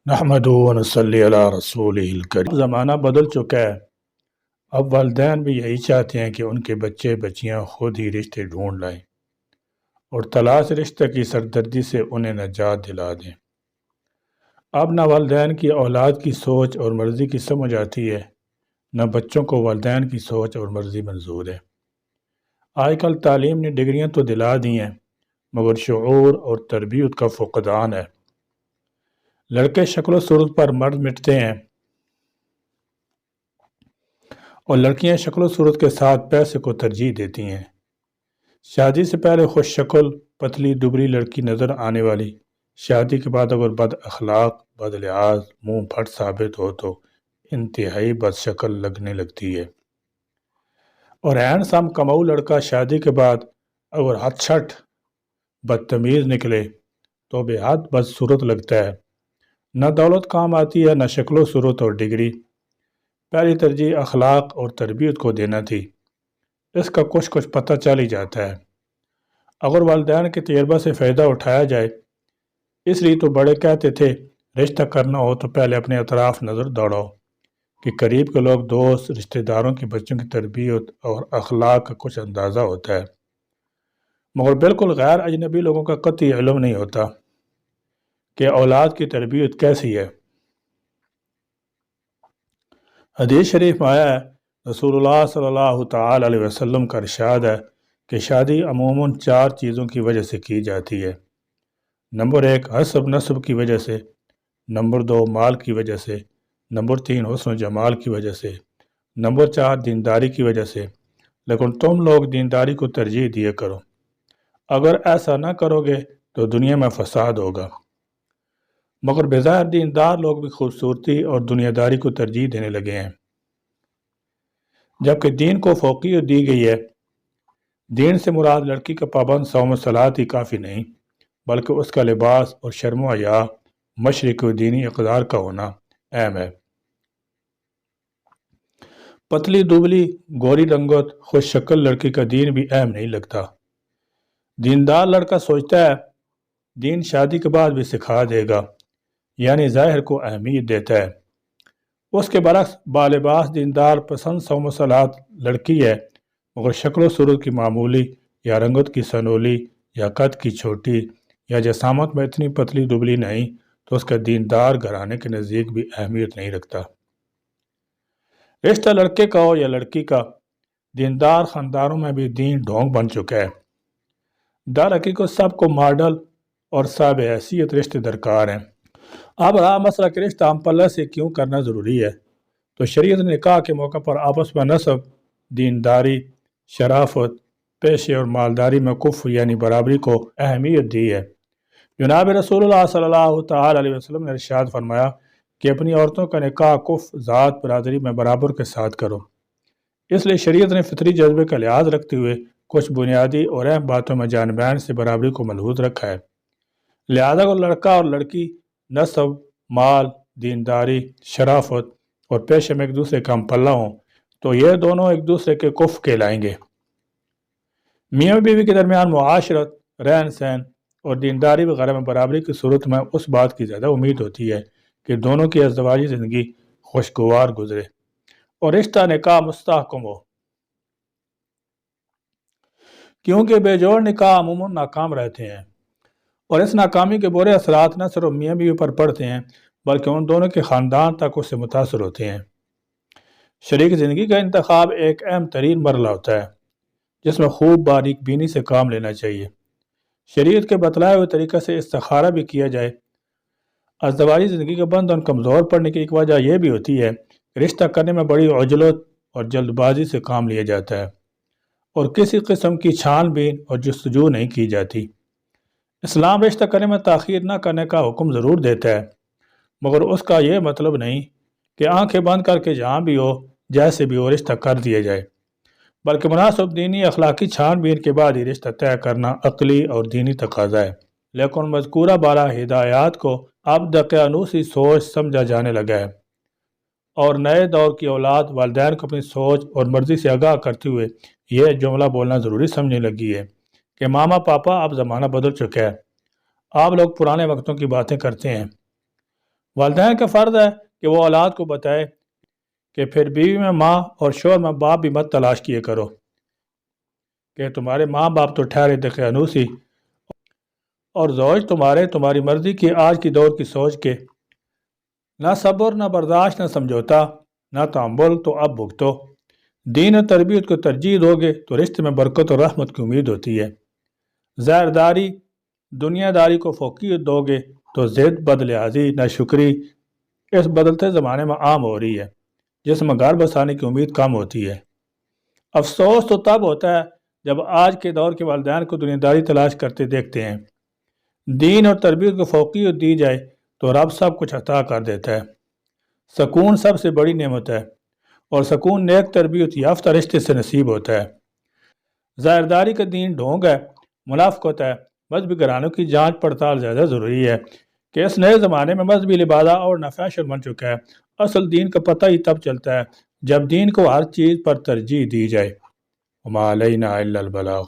نحمدہ و نصلی علی رسولہ الکریم۔ اب زمانہ بدل چکا ہے۔ اب والدین بھی یہی چاہتے ہیں کہ ان کے بچے بچیاں خود ہی رشتے ڈھونڈ لائیں اور تلاش رشتہ کی سردردی سے انہیں نجات دلا دیں۔ اب نہ والدین کی اولاد کی سوچ اور مرضی کی سمجھ آتی ہے، نہ بچوں کو والدین کی سوچ اور مرضی منظور ہے۔ آج کل تعلیم نے ڈگریاں تو دلا دی ہیں، مگر شعور اور تربیت کا فقدان ہے۔ لڑکے شکل و صورت پر مرد مٹتے ہیں اور لڑکیاں شکل و صورت کے ساتھ پیسے کو ترجیح دیتی ہیں۔ شادی سے پہلے خوش شکل پتلی دبلی لڑکی نظر آنے والی، شادی کے بعد اگر بد اخلاق، بد لحاظ، منہ پھٹ ثابت ہو تو انتہائی بد شکل لگنے لگتی ہے، اور ہینڈسم کماؤ لڑکا شادی کے بعد اگر ہت چھٹ بدتمیز نکلے تو بے حد بدصورت لگتا ہے۔ نہ دولت کام آتی ہے، نہ شکل و صورت اور ڈگری۔ پہلی ترجیح اخلاق اور تربیت کو دینا تھی، اس کا کچھ پتہ چل ہی جاتا ہے۔ اگر والدین کے تجربہ سے فائدہ اٹھایا جائے، اس لیے تو بڑے کہتے تھے رشتہ کرنا ہو تو پہلے اپنے اطراف نظر دوڑاؤ، کہ قریب کے لوگ، دوست، رشتہ داروں کی بچوں کی تربیت اور اخلاق کا کچھ اندازہ ہوتا ہے، مگر بالکل غیر اجنبی لوگوں کا قطعی علم نہیں ہوتا کہ اولاد کی تربیت کیسی ہے۔ حدیث شریف میں آیا ہے، رسول اللہ صلی اللہ تعالی علیہ وسلم کا ارشاد ہے کہ شادی عموماً 4 چیزوں کی وجہ سے کی جاتی ہے۔ نمبر 1 حسب نسب کی وجہ سے، نمبر 2 مال کی وجہ سے، نمبر 3 حسن و جمال کی وجہ سے، نمبر 4 دینداری کی وجہ سے۔ لیکن تم لوگ دینداری کو ترجیح دیا کرو، اگر ایسا نہ کرو گے تو دنیا میں فساد ہوگا۔ مگر بظاہر دیندار لوگ بھی خوبصورتی اور دنیا داری کو ترجیح دینے لگے ہیں، جبکہ دین کو فوقیت دی گئی ہے۔ دین سے مراد لڑکی کا پابند صوم و صلات ہی کافی نہیں، بلکہ اس کا لباس اور شرم و حیا، مشرق و دینی اقدار کا ہونا اہم ہے۔ پتلی دبلی گوری رنگت خوش شکل لڑکی کا دین بھی اہم نہیں لگتا۔ دیندار لڑکا سوچتا ہے دین شادی کے بعد بھی سکھا دے گا، یعنی ظاہر کو اہمیت دیتا ہے۔ اس کے برعکس بالباس دیندار پسند صوم و صلات لڑکی ہے، مگر شکل و صورت کی معمولی، یا رنگت کی سنولی، یا قد کی چھوٹی، یا جسامت میں اتنی پتلی دبلی نہیں، تو اس کا دیندار گھرانے کے نزدیک بھی اہمیت نہیں رکھتا۔ رشتہ لڑکے کا ہو یا لڑکی کا، دیندار خاندانوں میں بھی دین ڈھونگ بن چکا ہے۔ در حقیقت سب کو ماڈل اور صاحب حیثیت رشتے درکار ہیں۔ اب رہا مسئلہ کہ رشتہ ہم پلہ سے کیوں کرنا ضروری ہے، تو شریعت نے نکاح کے موقع پر آپس میں نسب، دینداری، شرافت، پیشے اور مالداری میں کفو یعنی برابری کو اہمیت دی ہے۔ جناب رسول اللہ صلی اللہ تعالی علیہ وسلم نے ارشاد فرمایا کہ اپنی عورتوں کا نکاح کفو، ذات، برادری میں برابر کے ساتھ کرو۔ اس لیے شریعت نے فطری جذبے کا لحاظ رکھتے ہوئے کچھ بنیادی اور اہم باتوں میں جانبین سے برابری کو ملحوظ رکھا ہے۔ لہذا اگر لڑکا اور لڑکی نسب، مال، دینداری، شرافت اور پیشے میں ایک دوسرے کا ہم پلہ ہوں تو یہ دونوں ایک دوسرے کے کفو کہلائیں گے۔ میاں بیوی کے درمیان معاشرت، رہن سہن اور دینداری وغیرہ میں برابری کی صورت میں اس بات کی زیادہ امید ہوتی ہے کہ دونوں کی ازدواجی زندگی خوشگوار گزرے اور رشتہ نکاح مستحکم ہو، کیونکہ بے جوڑ نکاح عموماً ناکام رہتے ہیں، اور اس ناکامی کے برے اثرات نہ صرف میاں بیوی پر پڑتے ہیں بلکہ ان دونوں کے خاندان تک اس سے متاثر ہوتے ہیں۔ شریک زندگی کا انتخاب ایک اہم ترین مرحلہ ہوتا ہے، جس میں خوب باریک بینی سے کام لینا چاہیے۔ شریعت کے بتلائے ہوئے طریقے سے استخارہ بھی کیا جائے۔ ازدواجی زندگی کا بندھن کمزور پڑنے کی ایک وجہ یہ بھی ہوتی ہے کہ رشتہ کرنے میں بڑی عجلت اور جلد بازی سے کام لیا جاتا ہے، اور کسی قسم کی چھان بین اور جستجو نہیں کی جاتی۔ اسلام رشتہ کرنے میں تاخیر نہ کرنے کا حکم ضرور دیتا ہے، مگر اس کا یہ مطلب نہیں کہ آنکھیں بند کر کے جہاں بھی ہو، جیسے بھی ہو رشتہ کر دیا جائے، بلکہ مناسب دینی اخلاقی چھان بین کے بعد ہی رشتہ طے کرنا عقلی اور دینی تقاضا ہے۔ لیکن مذکورہ بالا ہدایات کو اب دقیانوسی سوچ سمجھا جانے لگا ہے، اور نئے دور کی اولاد والدین کو اپنی سوچ اور مرضی سے آگاہ کرتے ہوئے یہ جملہ بولنا ضروری سمجھنے لگی ہے کہ ماما پاپا اب زمانہ بدل چکا ہے، آپ لوگ پرانے وقتوں کی باتیں کرتے ہیں۔ والدین کا فرض ہے کہ وہ اولاد کو بتائے کہ پھر بیوی میں ماں اور شوہر میں باپ بھی مت تلاش کیے کرو، کہ تمہارے ماں باپ تو ٹھہرے دقیانوسی اور زوج تمہاری مرضی کی آج کی دور کی سوچ کے نہ صبر نہ برداشت نہ سمجھوتا نہ تحمل تو اب بھگتو۔ دین و تربیت کو ترجیح دو گے تو رشتے میں برکت اور رحمت کی امید ہوتی ہے۔ ظاہر داری دنیا داری کو فوقیت دو گے تو ضد بدلحاظی ناشکری اس بدلتے زمانے میں عام ہو رہی ہے، جس میں گھر بسانے کی امید کم ہوتی ہے۔ افسوس تو تب ہوتا ہے جب آج کے دور کے والدین کو دنیا داری تلاش کرتے دیکھتے ہیں۔ دین اور تربیت کو فوقیت دی جائے تو رب سب کچھ عطا کر دیتا ہے۔ سکون سب سے بڑی نعمت ہے، اور سکون نیک تربیت یافتہ رشتے سے نصیب ہوتا ہے۔ ظاہرداری کا دین ڈھونگ ہے، منافقت ہے۔ مذہبی گھرانوں کی جانچ پڑتال زیادہ ضروری ہے کہ اس نئے زمانے میں مذہبی لبادہ اور نہ فیشن بن چکا ہے۔ اصل دین کا پتہ ہی تب چلتا ہے جب دین کو ہر چیز پر ترجیح دی جائے۔ وما علینا الا البلاغ۔